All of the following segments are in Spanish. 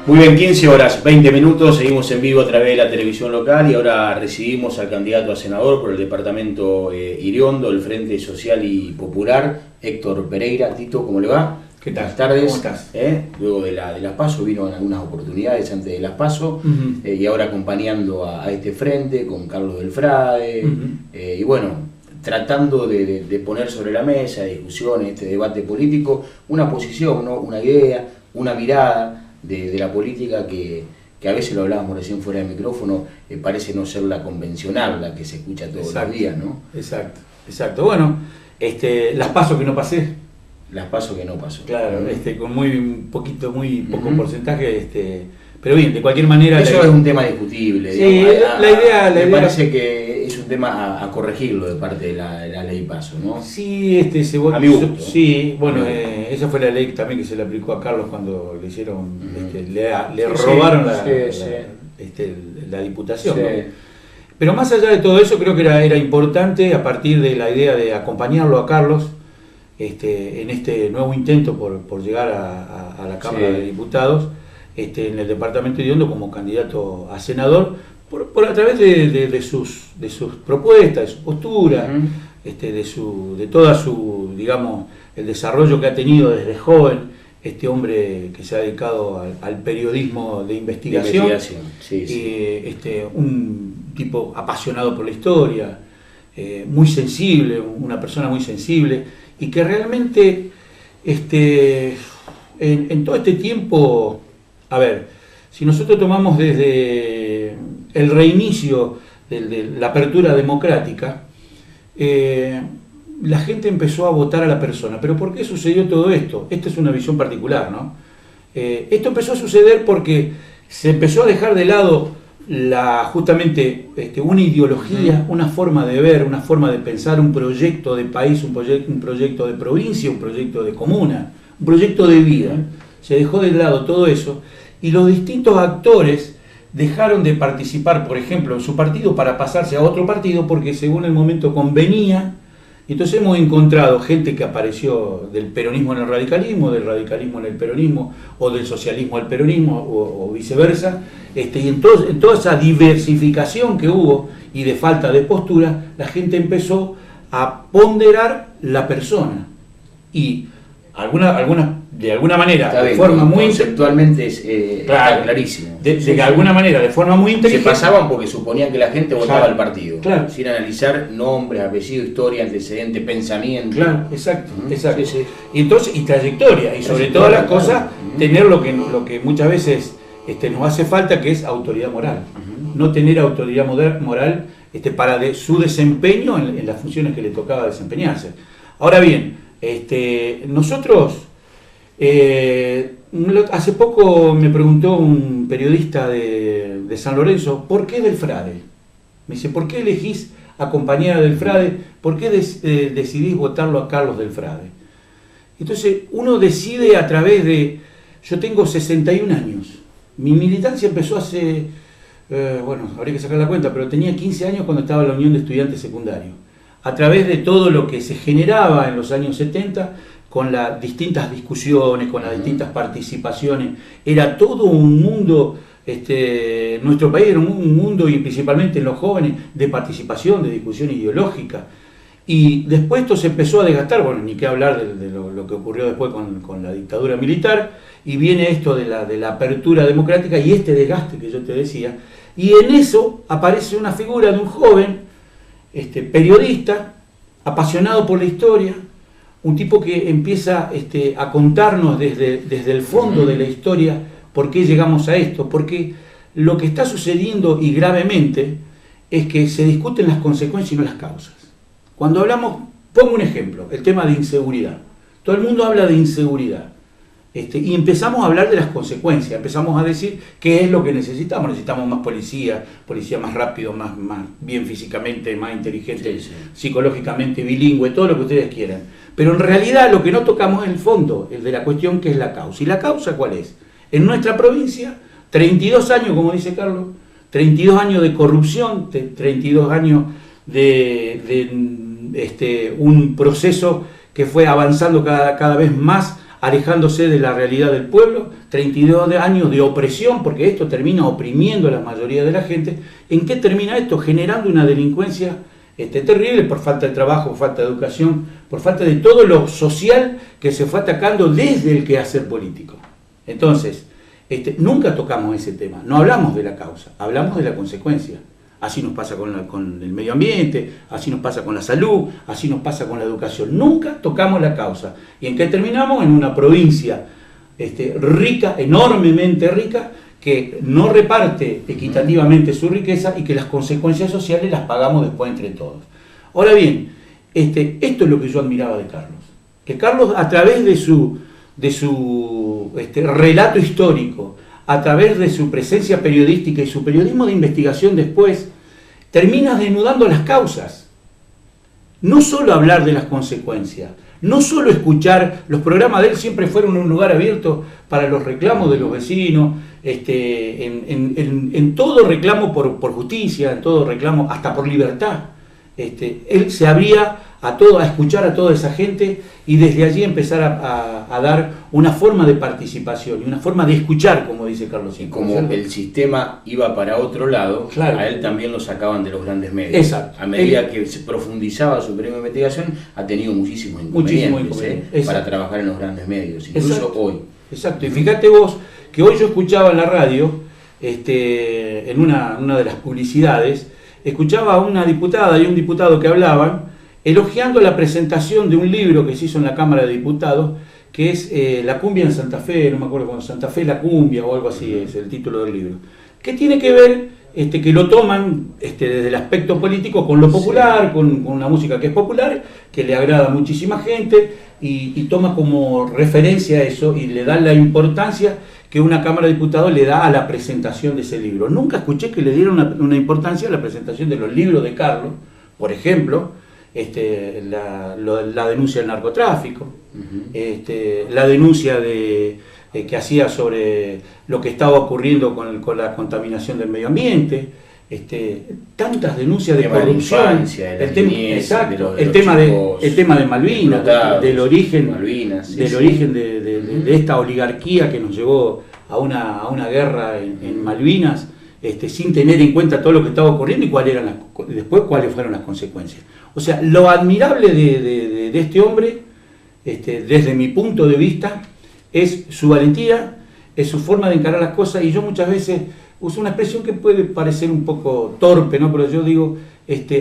Muy bien, 15 horas, 20 minutos, seguimos en vivo a través de la televisión local y ahora recibimos al candidato a senador por el departamento Iriondo, el Frente Social y Popular, Héctor Pereira. Tito, ¿cómo le va? ¿Qué tal? Buenas tardes. ¿Cómo estás? Luego de las PASO, vino en algunas oportunidades antes de las PASO, y ahora acompañando a este frente con Carlos del Frade, y bueno, tratando de poner sobre la mesa, discusiones, este debate político, una posición, ¿no? Una idea, una mirada de la política que a veces lo hablábamos recién fuera del micrófono, parece no ser la convencional, la que se escucha todos los días, ¿no? Exacto. Bueno, las PASO que no pasé. Las PASO que no pasó. Claro, con muy poco porcentaje, pero bien, de cualquier manera... Eso es un tema discutible. Sí, digamos, la idea parece que es un tema a corregirlo de parte de la ley PASO, ¿no? Sí, a mi gusto. Sí, bueno, esa fue la ley también que se le aplicó a Carlos cuando le hicieron, le robaron la diputación. Sí. ¿No? Pero más allá de todo eso, creo que era importante, a partir de la idea de acompañarlo a Carlos, en este nuevo intento por llegar a la Cámara de Diputados, en el departamento de Iriondo como candidato a senador, a través de sus propuestas, de su postura, de toda su, digamos, el desarrollo que ha tenido desde joven este hombre que se ha dedicado al periodismo de investigación. Un tipo apasionado por la historia, muy sensible, una persona muy sensible, y que realmente en todo este tiempo, a ver, si nosotros tomamos desde el reinicio de la apertura democrática, la gente empezó a votar a la persona. ¿Pero por qué sucedió todo esto? Esta es una visión particular, ¿no? Esto empezó a suceder porque se empezó a dejar de lado justamente una ideología, una forma de ver, una forma de pensar, un proyecto de país, un proyecto de provincia, un proyecto de comuna, un proyecto de vida. Se dejó de lado todo eso y los distintos actores dejaron de participar, por ejemplo, en su partido para pasarse a otro partido porque según el momento convenía. Entonces hemos encontrado gente que apareció del peronismo en el radicalismo, del radicalismo en el peronismo, o del socialismo al peronismo, o viceversa, y en toda esa diversificación que hubo y de falta de postura, la gente empezó a ponderar la persona. Y de alguna manera, de forma muy conceptualmente está clarísimo. De alguna manera, de forma muy inteligente. Se pasaban porque suponían que la gente votaba al partido. Claro. Sin analizar nombres, apellidos, historia, antecedentes, pensamiento. Claro, exacto. Sí. Y trayectoria. Y sobre todas las cosas, tener lo que muchas veces nos hace falta, que es autoridad moral. No tener autoridad moral para su desempeño en las funciones que le tocaba desempeñarse. Ahora bien, nosotros, hace poco me preguntó un periodista de San Lorenzo, ¿por qué del Frade? Me dice, ¿por qué elegís acompañar a del Frade? ¿Por qué decidís votarlo a Carlos del Frade? Entonces uno decide a través de... Yo tengo 61 años, mi militancia empezó hace, habría que sacar la cuenta, pero tenía 15 años cuando estaba en la Unión de Estudiantes Secundarios. A través de todo lo que se generaba en los años 70, con las distintas discusiones, con las distintas participaciones, era todo un mundo, nuestro país era un mundo, y principalmente en los jóvenes, de participación, de discusión ideológica. Y después esto se empezó a desgastar, bueno, ni qué hablar de lo que ocurrió después con la dictadura militar, y viene esto de la apertura democrática y este desgaste que yo te decía, y en eso aparece una figura de un joven, periodista, apasionado por la historia, un tipo que empieza a contarnos desde el fondo de la historia por qué llegamos a esto, porque lo que está sucediendo y gravemente es que se discuten las consecuencias y no las causas. Cuando hablamos, pongo un ejemplo, el tema de inseguridad. Todo el mundo habla de inseguridad. Y empezamos a hablar de las consecuencias, empezamos a decir qué es lo que necesitamos. Necesitamos más policía más rápido, más bien físicamente, más inteligente, psicológicamente bilingüe, todo lo que ustedes quieran. Pero en realidad lo que no tocamos es el fondo, el de la cuestión, que es la causa. ¿Y la causa cuál es? En nuestra provincia, 32 años, como dice Carlos, 32 años de corrupción, 32 años de un proceso que fue avanzando cada vez más alejándose de la realidad del pueblo, 32 años de opresión, porque esto termina oprimiendo a la mayoría de la gente. ¿En qué termina esto? Generando una delincuencia terrible por falta de trabajo, por falta de educación, por falta de todo lo social que se fue atacando desde el quehacer político. Entonces, nunca tocamos ese tema, no hablamos de la causa, hablamos de la consecuencia. Así nos pasa con el medio ambiente, así nos pasa con la salud, así nos pasa con la educación. Nunca tocamos la causa. ¿Y en qué terminamos? En una provincia rica, enormemente rica, que no reparte equitativamente su riqueza y que las consecuencias sociales las pagamos después entre todos. Ahora bien, esto es lo que yo admiraba de Carlos. Que Carlos, a través de su relato histórico, a través de su presencia periodística y su periodismo de investigación después, termina desnudando las causas. No solo hablar de las consecuencias, no solo escuchar, los programas de él siempre fueron un lugar abierto para los reclamos de los vecinos, en todo reclamo por justicia, en todo reclamo hasta por libertad. Él se abría a escuchar a toda esa gente y desde allí empezar a dar una forma de participación y una forma de escuchar, como dice Carlos. Y como el sistema iba para otro lado, claro, a él también lo sacaban de los grandes medios. Exacto. A medida que se profundizaba su premio de investigación, ha tenido muchísimos inconvenientes para trabajar en los grandes medios, incluso exacto, hoy. Exacto, y fíjate vos que hoy yo escuchaba en la radio, en una de las publicidades, escuchaba a una diputada y un diputado que hablaban elogiando la presentación de un libro que se hizo en la Cámara de Diputados, que es La cumbia en Santa Fe, no me acuerdo cuándo, Santa Fe la cumbia o algo así es el título del libro, que tiene que ver, que lo toman desde el aspecto político con lo popular, sí, con una música que es popular, que le agrada a muchísima gente y toma como referencia eso y le da la importancia que una Cámara de Diputados le da a la presentación de ese libro. Nunca escuché que le dieran una importancia a la presentación de los libros de Carlos, por ejemplo, la denuncia del narcotráfico, la denuncia que hacía sobre lo que estaba ocurriendo con la contaminación del medio ambiente, tantas denuncias de corrupción, el tema de Malvinas, del origen de esta oligarquía que nos llevó a una guerra en Malvinas, sin tener en cuenta todo lo que estaba ocurriendo y cuáles fueron las consecuencias. O sea, lo admirable de este hombre, desde mi punto de vista, es su valentía, es su forma de encarar las cosas, y yo muchas veces uso una expresión que puede parecer un poco torpe, ¿no? Pero yo digo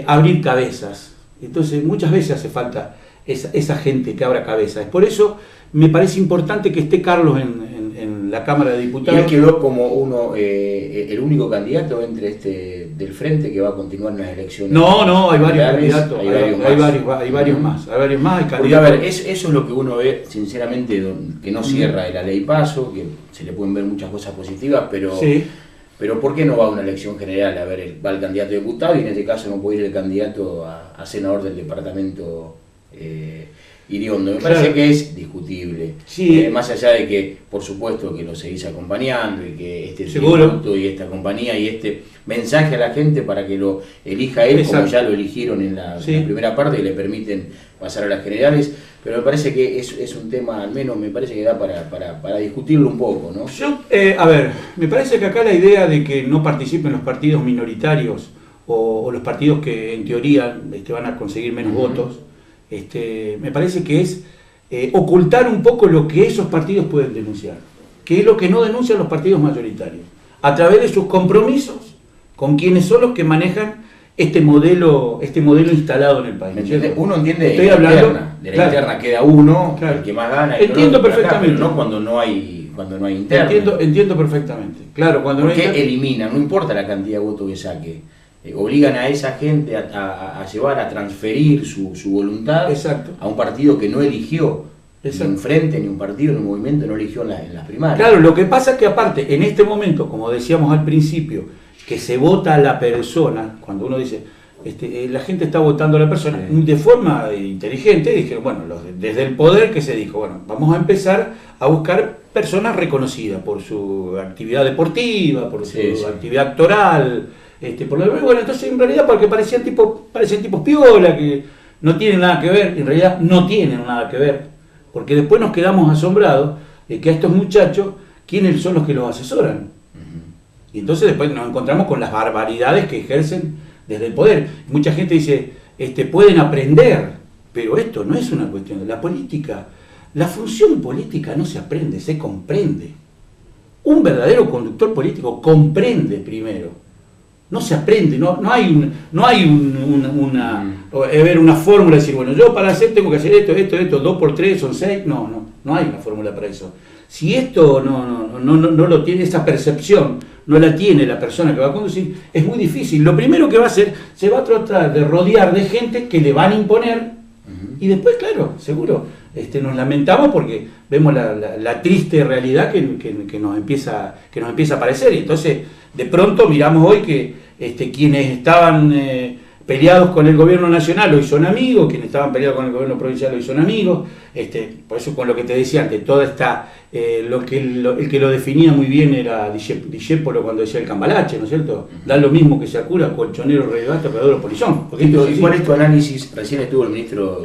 abrir cabezas. Entonces muchas veces hace falta esa gente que abra cabezas. Por eso me parece importante que esté Carlos en la Cámara de Diputados. Y él quedó como el único candidato entre del Frente que va a continuar en las elecciones. No, hay varios candidatos, hay varios más. Porque, a ver, eso es lo que uno ve, sinceramente, que no cierra la ley PASO, que se le pueden ver muchas cosas positivas, pero... Sí. Pero ¿por qué no va a una elección general? A ver, va el candidato a diputado y en este caso no puede ir el candidato a senador del departamento Iriondo. Me parece que es discutible. Sí. Más allá de que, por supuesto, que lo seguís acompañando y que este tributo y esta compañía y este mensaje a la gente para que lo elija él, exacto, como ya lo eligieron en la primera parte y le permiten pasar a las generales. Pero me parece que es un tema, al menos me parece que da para discutirlo un poco, ¿no? Me parece que acá la idea de que no participen los partidos minoritarios o los partidos que en teoría van a conseguir menos votos, me parece que es ocultar un poco lo que esos partidos pueden denunciar, que es lo que no denuncian los partidos mayoritarios, a través de sus compromisos con quienes son los que manejan este modelo instalado en el país. Uno entiende de la interna queda uno, claro, el que más gana. Entiendo perfectamente. No cuando no hay interna. Entiendo perfectamente. Claro, cuando porque no eliminan, no importa la cantidad de votos que saque. Obligan a esa gente a llevar, a transferir su voluntad, exacto, a un partido que no eligió. Exacto. Ni un frente, ni un partido, ni un movimiento no eligió en las primarias. Claro, lo que pasa es que aparte, en este momento, como decíamos al principio, que se vota a la persona, cuando uno dice, la gente está votando a la persona, de forma inteligente, dijeron, bueno, desde el poder que se dijo, bueno, vamos a empezar a buscar personas reconocidas por su actividad deportiva, por su actividad actoral, bueno, entonces en realidad porque parecían tipos piola, que no tienen nada que ver, en realidad no tienen nada que ver porque después nos quedamos asombrados de que a estos muchachos, ¿quiénes son los que los asesoran? Y entonces después nos encontramos con las barbaridades que ejercen desde el poder. Mucha gente dice, pueden aprender, pero esto no es una cuestión de la política. La función política no se aprende, se comprende. Un verdadero conductor político comprende primero. No se aprende, no hay una fórmula de decir, bueno, yo para hacer tengo que hacer esto, 2 por 3 son 6. No hay una fórmula para eso. Si esto no lo tiene, esa percepción no la tiene la persona que va a conducir, es muy difícil. Lo primero que va a hacer, se va a tratar de rodear de gente que le van a imponer, y después, claro, seguro, nos lamentamos porque vemos la triste realidad que nos empieza a aparecer, y entonces de pronto miramos hoy que quienes estaban peleados con el gobierno nacional hoy son amigos, quienes estaban peleados con el gobierno provincial hoy son amigos, por eso con lo que te decía antes, toda esta, el que lo definía muy bien era Discépolo cuando decía el cambalache, ¿no es cierto? Da lo mismo que se cura, colchonero, rey de basta, pegador, polizón. ¿Y cuál es tu análisis? Recién estuvo el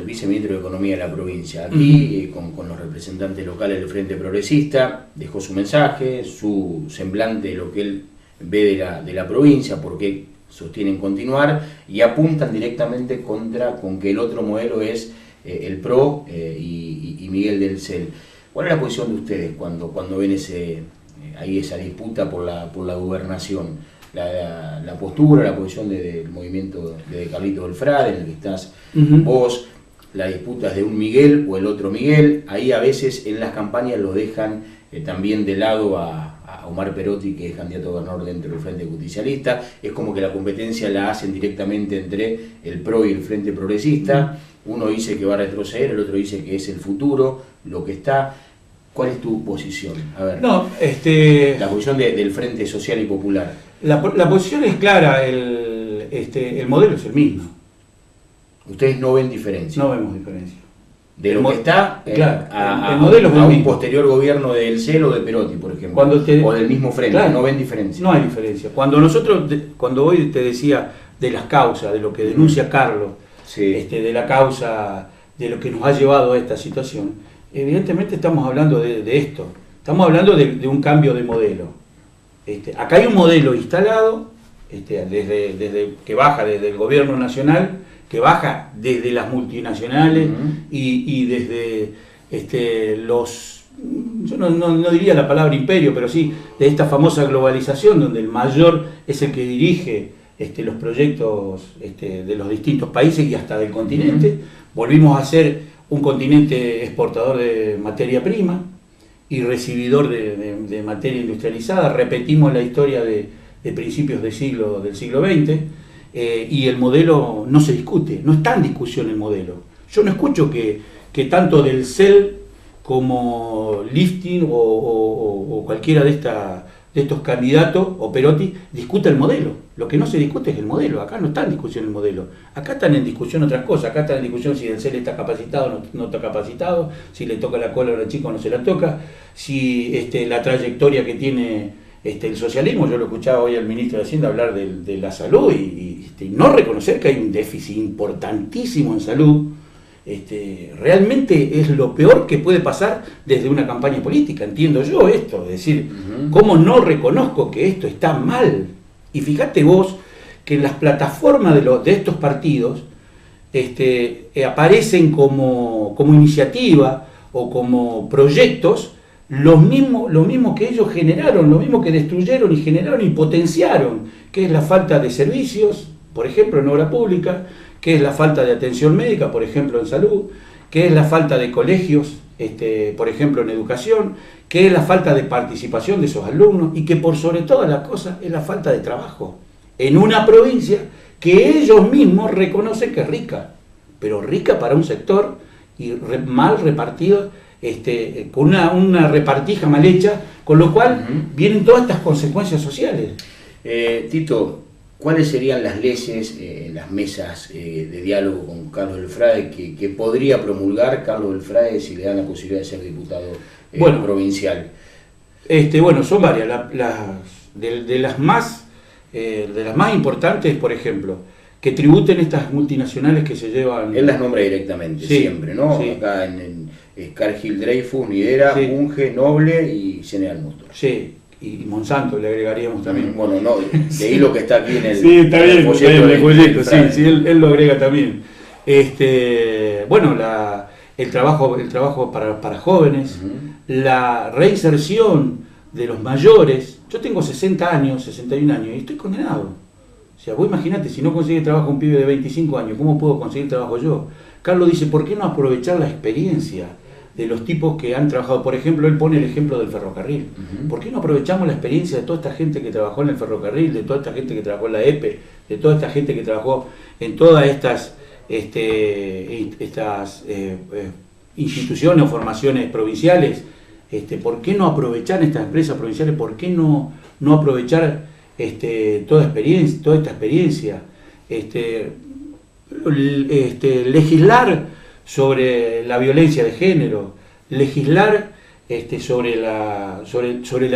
viceministro de Economía de la provincia, aquí con los representantes locales del Frente Progresista, dejó su mensaje, su semblante, lo que él ve de la provincia, porque sostienen continuar y apuntan directamente con que el otro modelo es el PRO y Miguel del CEL. ¿Cuál es la posición de ustedes cuando ven esa disputa por la gobernación? La postura, la posición del movimiento de Carlito del Frade, en el que estás vos, las disputas de un Miguel o el otro Miguel, ahí a veces en las campañas lo dejan también de lado a Omar Perotti, que es candidato a gobernador dentro del Frente Justicialista. Es como que la competencia la hacen directamente entre el PRO y el Frente Progresista. Uno dice que va a retroceder, el otro dice que es el futuro, lo que está. ¿Cuál es tu posición? A ver, la posición del Frente Social y Popular. La posición es clara, el modelo es el mismo. ¿Ustedes no ven diferencia? No vemos diferencia. De lo que está claro, a un mismo. Posterior gobierno del CEL o de Perotti, por ejemplo, o del mismo frente, claro, no ven diferencia. No hay diferencia. Cuando hoy te decía de las causas, de lo que denuncia Carlos, sí, de la causa, de lo que nos ha llevado a esta situación, evidentemente estamos hablando de esto, estamos hablando de un cambio de modelo. Acá hay un modelo instalado, desde que baja desde el gobierno nacional, que baja desde las multinacionales y desde yo no diría la palabra imperio, pero sí de esta famosa globalización donde el mayor es el que dirige los proyectos de los distintos países y hasta del continente. Volvimos a ser un continente exportador de materia prima y recibidor de materia industrializada. Repetimos la historia de principios del siglo XX. Y el modelo no se discute, no está en discusión el modelo. Yo no escucho que tanto del CEL como Lifting o cualquiera de estos candidatos o Perotti discuta el modelo. Lo que no se discute es el modelo, acá no está en discusión el modelo. Acá están en discusión otras cosas, acá está en discusión si el CEL está capacitado o no está capacitado, si le toca la cola a la chica o no se la toca, si la trayectoria que tiene el socialismo. Yo lo escuchaba hoy al ministro de Hacienda hablar de la salud y no reconocer que hay un déficit importantísimo en salud, realmente es lo peor que puede pasar desde una campaña política, entiendo yo esto, es decir, ¿cómo no reconozco que esto está mal? Y fíjate vos que en las plataformas de estos partidos aparecen como iniciativa o como proyectos lo mismo que ellos generaron, lo mismo que destruyeron y generaron y potenciaron, que es la falta de servicios, por ejemplo en obra pública, que es la falta de atención médica, por ejemplo en salud, que es la falta de colegios, por ejemplo en educación, que es la falta de participación de esos alumnos y que por sobre todas las cosas es la falta de trabajo en una provincia que ellos mismos reconocen que es rica, pero rica para un sector y mal repartido, con una repartija mal hecha, con lo cual vienen todas estas consecuencias sociales. Tito, ¿cuáles serían las leyes en las mesas de diálogo con Carlos del Frade que podría promulgar Carlos del Frade si le dan la posibilidad de ser diputado provincial? Son varias. De las más importantes, por ejemplo, que tributen estas multinacionales que se llevan... Él las nombra directamente, sí, siempre, ¿no? Sí. Acá Cargill, Dreyfus, Nidera, Sí. Bunge, Noble y General Motors. Sí, y Monsanto le agregaríamos también. Bueno, no, leí lo que está aquí en el, Sí, está en bien, el está bien, folleto el folleto, del sí, Frade. sí, él lo agrega también. Bueno, el trabajo para jóvenes, la reinserción de los mayores. Yo tengo 60 años, 61 años y estoy condenado. O sea, vos imaginate, si no consigue trabajo un pibe de 25 años, ¿cómo puedo conseguir trabajo yo? Carlos dice, ¿por qué no aprovechar la experiencia de los tipos que han trabajado? Por ejemplo, él pone el ejemplo del ferrocarril. ¿Por qué no aprovechamos la experiencia de toda esta gente que trabajó en el ferrocarril, de toda esta gente que trabajó en la EPE, de toda esta gente que trabajó en todas estas instituciones o formaciones provinciales? ¿Por qué no aprovechar estas empresas provinciales? ¿Por qué no aprovechar toda esta experiencia? Legislar sobre la violencia de género, legislar sobre la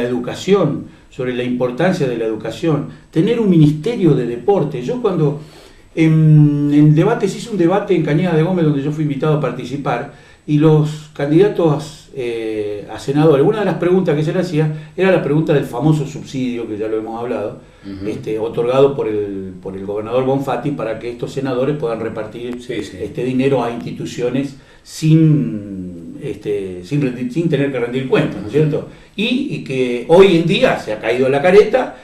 educación, sobre la importancia de la educación, tener un ministerio de deporte. Yo cuando en debates, se hizo un debate en Cañada de Gómez donde yo fui invitado a participar, y los candidatos a senadores, una de las preguntas que se le hacía era la pregunta del famoso subsidio, que ya lo hemos hablado, otorgado por el gobernador Bonfatti para que estos senadores puedan repartir dinero a instituciones sin tener que rendir cuentas, ¿no es cierto? Y que hoy en día se ha caído la careta,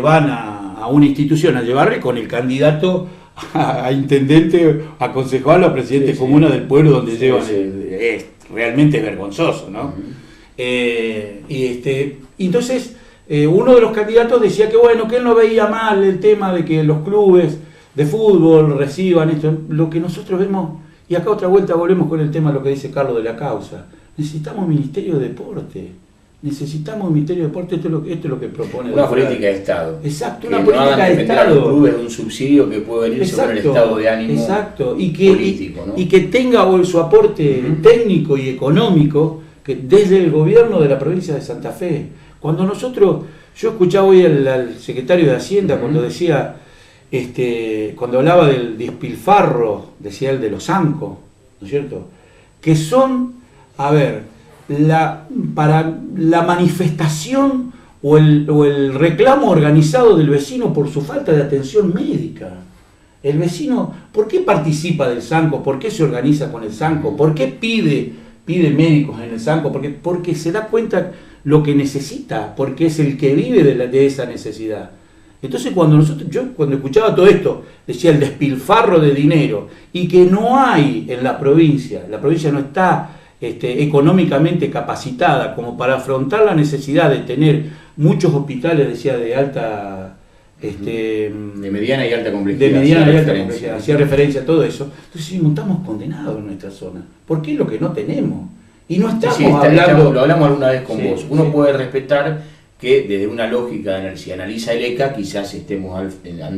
van a una institución a llevarle con el candidato a intendente, a concejal o a presidente de comuna del pueblo donde llevan. Realmente es vergonzoso, ¿no? Entonces, uno de los candidatos decía que bueno, que él no veía mal el tema de que los clubes de fútbol reciban esto. Lo que nosotros vemos, y acá otra vuelta volvemos con el tema de lo que dice Carlos de la causa. Necesitamos un ministerio de deporte. Necesitamos un ministerio de deporte, esto es lo que propone. Una política de Estado. Exacto, que una no política hagan de depender a los Estado. clubes de un subsidio que puede venir sobre el estado de ánimo político, ¿no? Y que tenga su aporte técnico y económico que desde el gobierno de la provincia de Santa Fe. Yo escuchaba hoy al secretario de Hacienda cuando decía, cuando hablaba del despilfarro, decía él de los ANCO, ¿no es cierto? Que son, para la manifestación o el reclamo organizado del vecino por su falta de atención médica. El vecino, ¿por qué participa del SANCO? ¿Por qué se organiza con el SANCO? ¿Por qué pide médicos en el SANCO? Porque se da cuenta lo que necesita, porque es el que vive de esa necesidad. Entonces yo cuando escuchaba todo esto, decía el despilfarro de dinero, y que no hay en la provincia no está económicamente capacitada como para afrontar la necesidad de tener muchos hospitales, decía, de alta... de mediana y alta complejidad. De mediana y alta complejidad, hacía referencia a todo eso. Entonces sí, no estamos condenados en nuestra zona. ¿Por qué es lo que no tenemos? Y no estamos hablando... Lo hablamos alguna vez con vos. Uno puede respetar que desde una lógica, si analiza el ECA, quizás estemos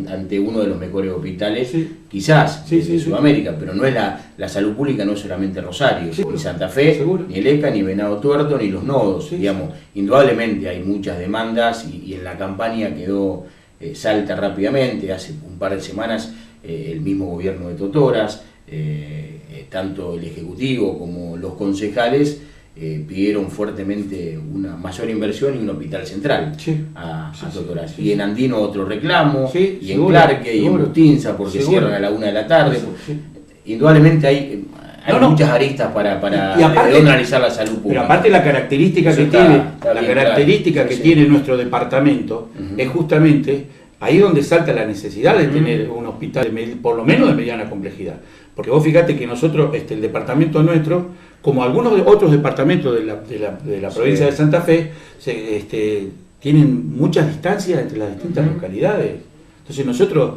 ante uno de los mejores hospitales, quizás, de Sudamérica, pero no es la salud pública, no es solamente Rosario, ni Santa Fe, seguro. Ni el ECA, ni Venado Tuerto, ni los nodos, digamos. Indudablemente hay muchas demandas y en la campaña quedó salta rápidamente. Hace un par de semanas el mismo gobierno de Totoras, tanto el Ejecutivo como los concejales, pidieron fuertemente una mayor inversión y un hospital central a Totoras. Y en Andino otro reclamo, y seguro, en Clarque, y en Bustinza, porque cierran a la 1 de la tarde. Indudablemente hay muchas aristas para analizar la salud pública. Pero aparte la característica que tiene nuestro departamento es justamente ahí donde salta la necesidad de tener un hospital por lo menos de mediana complejidad. Porque vos fíjate que nosotros, el departamento nuestro, como algunos otros departamentos de la provincia de Santa Fe, tienen muchas distancias entre las distintas localidades. Entonces nosotros,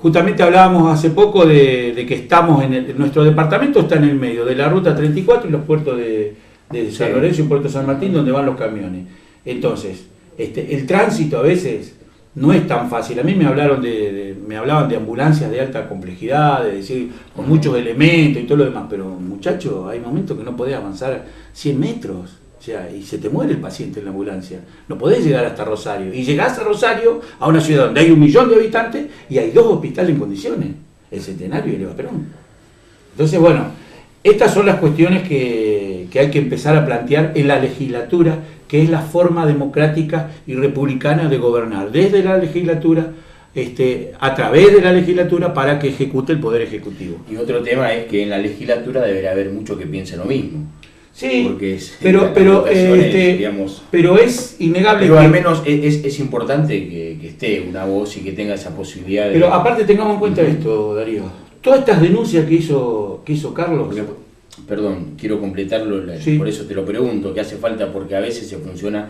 justamente hablábamos hace poco de que estamos nuestro departamento está en el medio de la ruta 34 y los puertos de San Lorenzo y Puerto San Martín, donde van los camiones. Entonces, el tránsito a veces no es tan fácil. A mí me hablaban de ambulancias de alta complejidad, de decir, con muchos elementos y todo lo demás, pero muchachos, hay momentos que no podés avanzar 100 metros, o sea, y se te muere el paciente en la ambulancia. No podés llegar hasta Rosario, y llegás a Rosario, a una ciudad donde hay 1 millón de habitantes, y hay 2 hospitales en condiciones, el Centenario y el Eva Perón. Entonces, bueno, estas son las cuestiones que hay que empezar a plantear en la legislatura, que es la forma democrática y republicana de gobernar, desde la legislatura, a través de la legislatura, para que ejecute el Poder Ejecutivo. Y otro tema es que en la legislatura deberá haber mucho que piense lo mismo. Sí, porque digamos, pero es innegable. Pero al menos es importante que esté una voz y que tenga esa posibilidad de... Pero aparte tengamos en cuenta esto, Darío. Todas estas denuncias que hizo Carlos... Porque, perdón, quiero completarlo, sí. Por eso te lo pregunto, que hace falta, porque a veces se funciona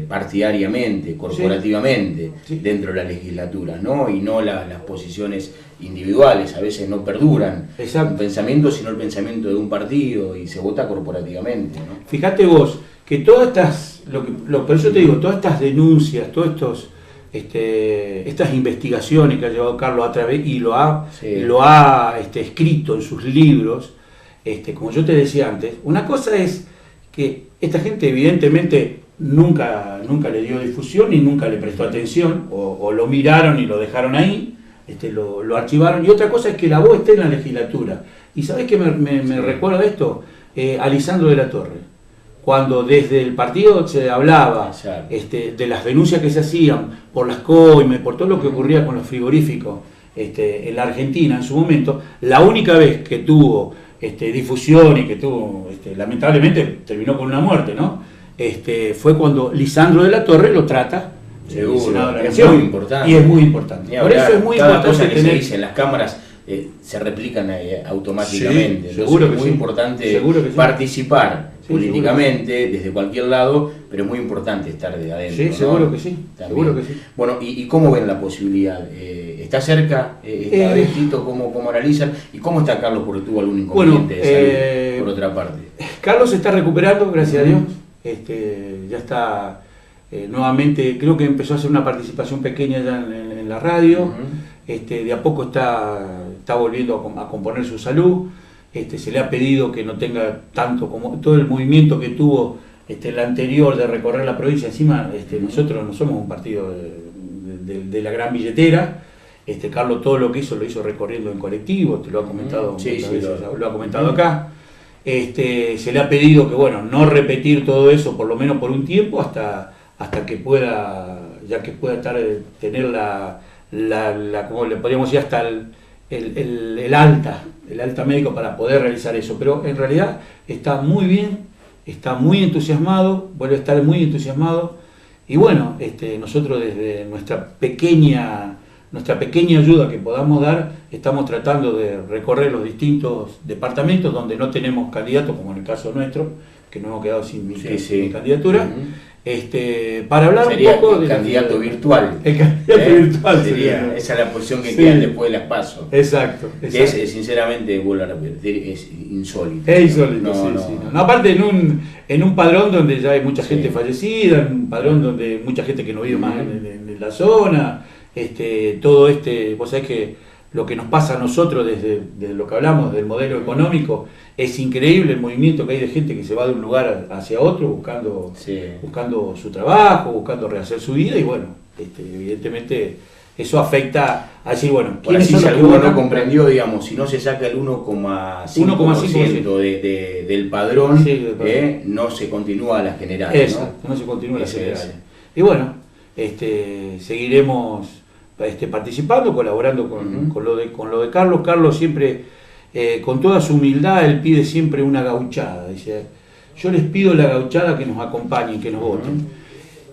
partidariamente, corporativamente, sí. Dentro de la legislatura, ¿no? Y no las posiciones individuales, a veces no perduran. Exacto. Un pensamiento, sino el pensamiento de un partido, y se vota corporativamente, ¿no? Fíjate vos, que todas estas, por eso te digo, todas estas denuncias, todos estos... estas investigaciones que ha llevado Carlos a través y lo ha escrito en sus libros, como yo te decía antes, una cosa es que esta gente evidentemente nunca le dio difusión y nunca le prestó atención, o lo miraron y lo dejaron ahí, lo archivaron, y otra cosa es que la voz esté en la legislatura. ¿Y sabés qué me recuerda esto? A Lisandro de la Torre. Cuando desde el partido se hablaba de las denuncias que se hacían por las coimes, por todo lo que ocurría con los frigoríficos en la Argentina en su momento, la única vez que tuvo difusión y que tuvo, lamentablemente terminó con una muerte, ¿no? Fue cuando Lisandro de la Torre lo trata. Seguro, es muy importante. Y es muy importante. Por eso es muy importante cosa que se dice en las cámaras se replican automáticamente. Sí, seguro que es muy importante participar políticamente desde cualquier lado, pero es muy importante estar de adentro. Sí, seguro que sí. Seguro que sí. Bueno, ¿y cómo ven la posibilidad? ¿Está cerca? ¿Está destito? ¿Cómo analizan? ¿Y cómo está Carlos? Porque tuvo algún inconveniente de salud, por otra parte. Carlos se está recuperando, gracias a Dios. Ya está nuevamente, creo que empezó a hacer una participación pequeña ya en la radio. De a poco está volviendo a componer su salud. Se le ha pedido que no tenga tanto como todo el movimiento que tuvo el anterior de recorrer la provincia. Encima nosotros no somos un partido de la gran billetera. Carlos todo lo que hizo lo hizo recorriendo en colectivo, te lo ha comentado muchas veces, lo ha comentado acá. Se le ha pedido que no repetir todo eso por lo menos por un tiempo hasta que pueda tener la como le podríamos decir, hasta el alta médico para poder realizar eso. Pero en realidad está muy bien, está muy entusiasmado, vuelve a estar muy entusiasmado, y nosotros desde nuestra pequeña ayuda que podamos dar, estamos tratando de recorrer los distintos departamentos donde no tenemos candidato, como en el caso nuestro, que nos hemos quedado sin candidatura. Para hablar sería un poco el candidato virtual. El candidato virtual sería. Esa es la posición que queda después de las PASO. Exacto. Que es, sinceramente, vuelvo a repetir, es insólito. Es insólito, no. Aparte en un padrón donde ya hay mucha gente fallecida, en un padrón donde hay mucha gente que no vive más en la zona, vos sabés que lo que nos pasa a nosotros desde lo que hablamos del modelo económico, es increíble el movimiento que hay de gente que se va de un lugar hacia otro buscando su trabajo, buscando rehacer su vida, y evidentemente eso afecta a decir, si alguno no comprendió, digamos, si no se saca el 1,5% del padrón, no se continúa a las generales. Exacto, no se continúa a las generales. Y seguiremos participando, colaborando con lo de Carlos. Carlos siempre, con toda su humildad, él pide siempre una gauchada. Dice, yo les pido la gauchada que nos acompañen, que nos voten.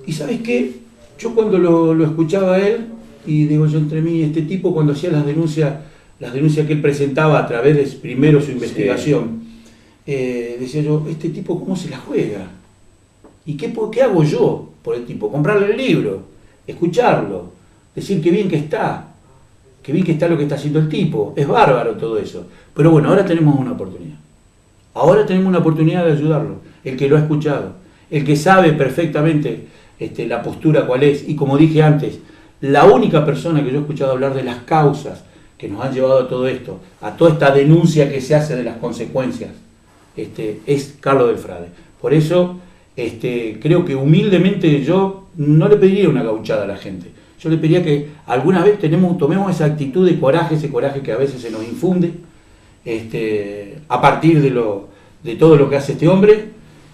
Y ¿sabes qué? Yo cuando lo escuchaba a él, y digo yo entre mí, este tipo cuando hacía las denuncias que él presentaba a través de primero su investigación, decía yo, este tipo ¿cómo se la juega? ¿Y qué hago yo por el tipo? Comprarle el libro, escucharlo, decir qué bien que está lo que está haciendo el tipo, es bárbaro todo eso. Pero ahora tenemos una oportunidad. Ahora tenemos una oportunidad de ayudarlo, el que lo ha escuchado, el que sabe perfectamente la postura cuál es, y como dije antes, la única persona que yo he escuchado hablar de las causas que nos han llevado a todo esto, a toda esta denuncia que se hace de las consecuencias, es Carlos del Frade. Por eso creo que humildemente yo no le pediría una gauchada a la gente. Yo le pediría que alguna vez tomemos esa actitud de coraje, ese coraje que a veces se nos infunde, a partir de todo lo que hace este hombre,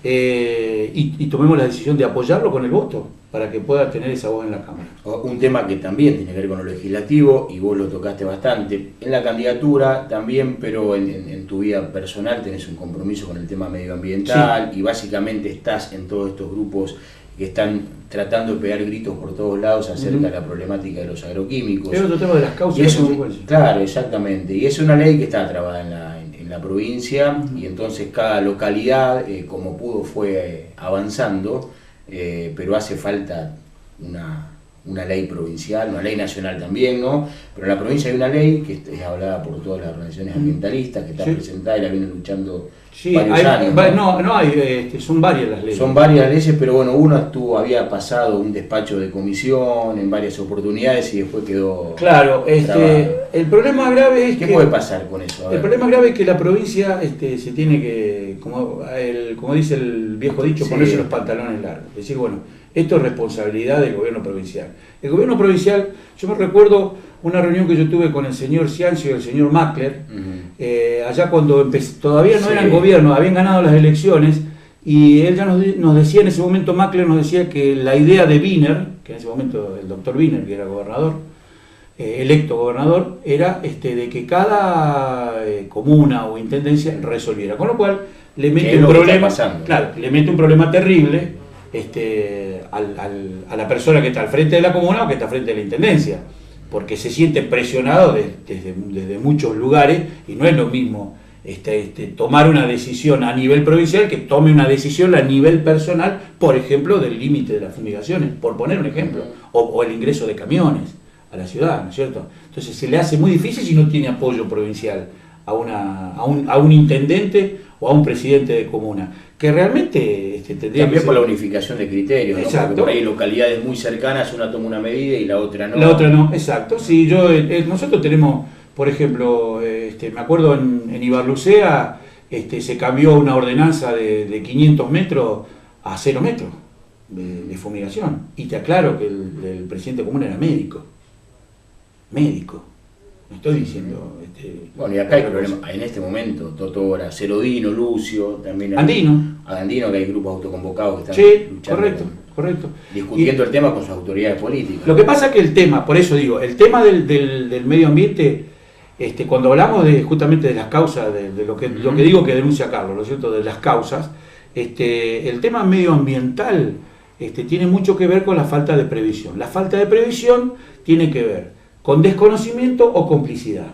y tomemos la decisión de apoyarlo con el voto, para que pueda tener esa voz en la Cámara. Un tema que también tiene que ver con lo legislativo, y vos lo tocaste bastante, en la candidatura también, pero en tu vida personal tenés un compromiso con el tema medioambiental, sí. Y básicamente estás en todos estos grupos que están tratando de pegar gritos por todos lados acerca de la problemática de los agroquímicos. Es otro tema de las causas y las consecuencias. Claro, exactamente, y es una ley que está trabada en la provincia, y entonces cada localidad, como pudo, fue avanzando. Pero hace falta una ley provincial, una ley nacional también, ¿no? Pero en la provincia hay una ley que es hablada por todas las organizaciones ambientalistas, que está presentada y la vienen luchando varios años. Son varias las leyes. Son varias leyes, pero bueno, había pasado un despacho de comisión en varias oportunidades y después quedó... Claro, el problema grave es ¿Qué puede pasar con eso? El problema grave es que la provincia se tiene que, como dice el viejo dicho, ponerse los pantalones largos. Es decir, bueno, esto es responsabilidad del gobierno provincial. El gobierno provincial, yo me recuerdo una reunión que yo tuve con el señor Ciancio y el señor Mackler, allá cuando todavía no eran gobierno, habían ganado las elecciones, y él ya nos decía en ese momento, Mackler nos decía que la idea de Wiener, que en ese momento el doctor Wiener, que era gobernador, electo gobernador, era de que cada comuna o intendencia resolviera, con lo cual le mete un problema, le mete un problema terrible a la persona que está al frente de la comuna o que está al frente de la intendencia, porque se siente presionado desde muchos lugares, y no es lo mismo tomar una decisión a nivel provincial que tome una decisión a nivel personal, por ejemplo, del límite de las fumigaciones, por poner un ejemplo, o el ingreso de camiones a la ciudad, ¿no es cierto? Entonces se le hace muy difícil si no tiene apoyo provincial a un intendente o a un presidente de comuna, que realmente tendría también que por la unificación de criterios, ¿no? Exacto. Porque por ahí localidades muy cercanas una toma una medida y la otra no. La otra no, exacto. Sí, nosotros tenemos, por ejemplo, me acuerdo en Ibarlucea, se cambió una ordenanza de 500 metros a 0 metros de fumigación. Y te aclaro que el presidente común era médico. No estoy diciendo... Bueno, y acá hay problemas. En este momento, Totora, Cerodino, Lucio, también... Andino, que hay grupos autoconvocados que están luchando. Correcto. Discutiendo el tema con sus autoridades políticas. Lo que pasa es que el tema, por eso digo, el tema del medio ambiente, cuando hablamos justamente de las causas, de lo que digo que denuncia Carlos, ¿no es cierto?, de las causas, el tema medioambiental tiene mucho que ver con la falta de previsión. La falta de previsión tiene que ver con desconocimiento o complicidad,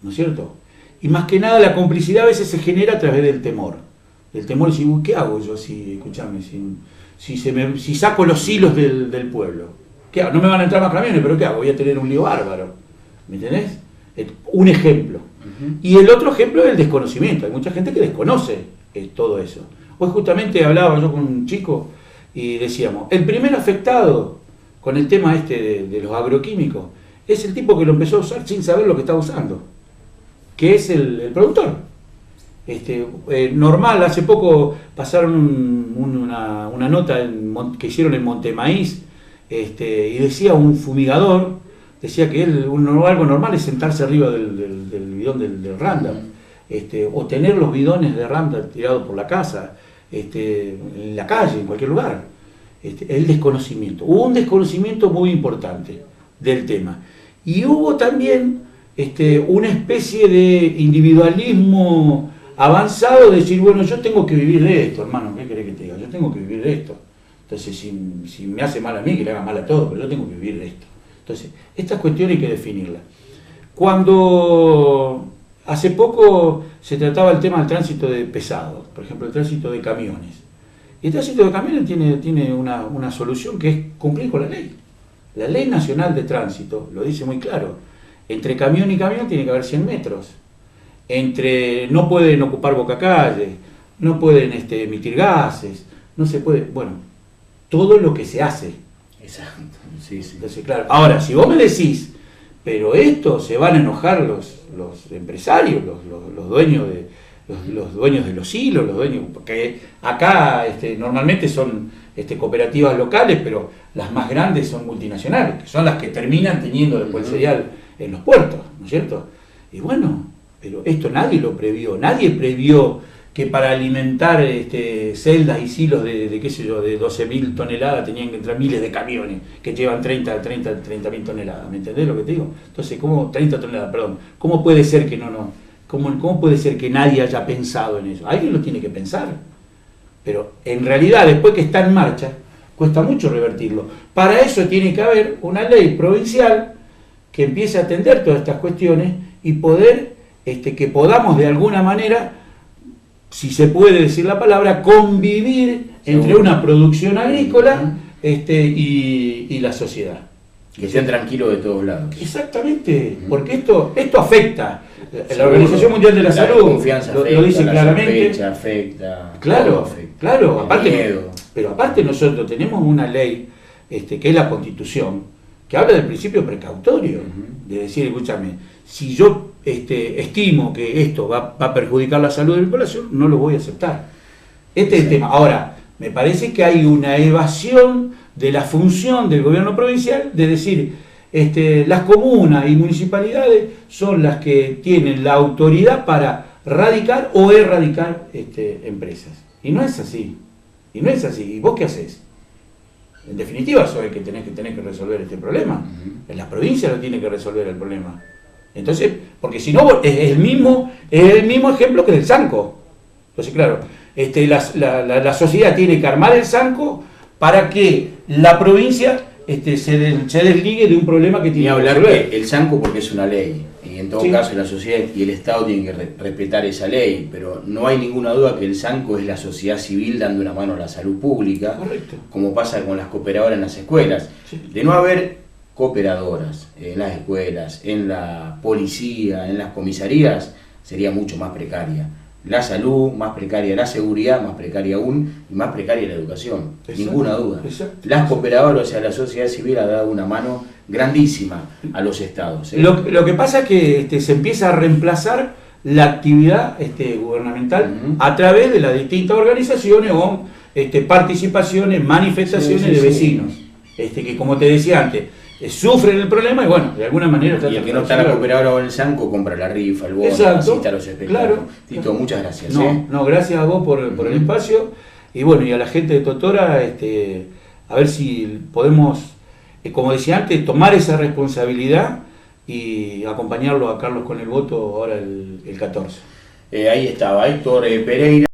¿no es cierto? Y más que nada la complicidad a veces se genera a través del temor. El temor es decir, ¿qué hago yo si saco los hilos del pueblo? ¿Qué hago? No me van a entrar más camiones, pero ¿qué hago? Voy a tener un lío bárbaro. ¿Me entendés? Un ejemplo. Y el otro ejemplo es el desconocimiento. Hay mucha gente que desconoce todo eso. Hoy justamente hablaba yo con un chico y decíamos, el primer afectado con el tema de los agroquímicos es el tipo que lo empezó a usar sin saber lo que estaba usando, que es el productor. Normal, hace poco pasaron una nota que hicieron en Montemaíz, y decía un fumigador, decía que algo normal es sentarse arriba del bidón del Randall, o tener los bidones de Randall tirados por la casa, en la calle, en cualquier lugar. El desconocimiento. Hubo un desconocimiento muy importante del tema. Y hubo también una especie de individualismo avanzado de decir, bueno, yo tengo que vivir de esto, hermano, ¿qué querés que te diga? Yo tengo que vivir de esto. Entonces, si me hace mal a mí, que le haga mal a todos, pero yo tengo que vivir de esto. Entonces, estas cuestiones hay que definirlas. Cuando hace poco se trataba el tema del tránsito de pesados, por ejemplo, el tránsito de camiones. Y el tránsito de camiones tiene una solución que es cumplir con la ley. La Ley Nacional de Tránsito lo dice muy claro. Entre camión y camión tiene que haber 100 metros. No pueden ocupar bocacalle, no pueden emitir gases, no se puede... Bueno, todo lo que se hace. Exacto, sí. Entonces, claro. Ahora, si vos me decís, pero esto se van a enojar los empresarios, los dueños de los hilos, porque acá normalmente son cooperativas locales, pero las más grandes son multinacionales, que son las que terminan teniendo después el cereal en los puertos, ¿no es cierto? Y bueno, Pero esto nadie lo previó, nadie previó que para alimentar celdas y silos de qué sé yo, de 12.000 toneladas tenían que entrar miles de camiones que llevan 30.000 toneladas, ¿me entendés lo que te digo? Entonces, ¿cómo 30 toneladas, perdón? ¿Cómo puede ser que cómo puede ser que nadie haya pensado en eso? Alguien lo tiene que pensar. Pero en realidad, después que está en marcha, cuesta mucho revertirlo. Para eso tiene que haber una ley provincial que empiece a atender todas estas cuestiones y poder, que podamos de alguna manera, si se puede decir la palabra, convivir entre una producción agrícola y la sociedad. Que estén tranquilos de todos lados. Exactamente, porque esto afecta. La Organización Mundial de la Salud lo dice claramente. Sospecha, afecta. Claro, afecta. claro. Aparte, miedo. pero aparte nosotros tenemos una ley, que es la Constitución, que habla del principio precautorio. De decir, escúchame, si yo estimo que esto va a perjudicar la salud de la población, no lo voy a aceptar. Este es el tema. Ahora, me parece que hay una evasión de la función del gobierno provincial de decir, las comunas y municipalidades son las que tienen la autoridad para radicar o erradicar empresas. Y no es así. Y no es así. ¿Y vos qué haces? En definitiva, sos el que tenés que resolver este problema. En la provincia lo tiene que resolver el problema. Entonces, porque si no, es el mismo ejemplo que del Sanco. Entonces, claro, la sociedad tiene que armar el Sanco para que la provincia se desligue de un problema que tiene que hablar resolver. Que el Sanco porque es una ley, y en todo caso la sociedad y el Estado tienen que respetar esa ley, pero no hay ninguna duda que el Sanco es la sociedad civil dando una mano a la salud pública. Correcto. Como pasa con las cooperadoras en las escuelas. Sí. De no haber cooperadoras en las escuelas, en la policía, en las comisarías, sería mucho más precaria. La salud, más precaria la seguridad, más precaria aún, y más precaria la educación, ninguna duda. Las cooperadoras, o sea, la sociedad civil ha dado una mano grandísima a los estados. Lo que pasa es que se empieza a reemplazar la actividad gubernamental a través de las distintas organizaciones o participaciones, manifestaciones de vecinos, que como te decía antes, sufren el problema y bueno, de alguna manera... Y el que no está la cooperadora o en el Sanco compra la rifa, el bono, asiste a los espectáculos. Claro. Tito, muchas gracias. No, gracias a vos por el espacio y bueno, y a la gente de Totora, a ver si podemos, como decía antes, tomar esa responsabilidad y acompañarlo a Carlos con el voto ahora el 14. Ahí estaba Héctor Pereira.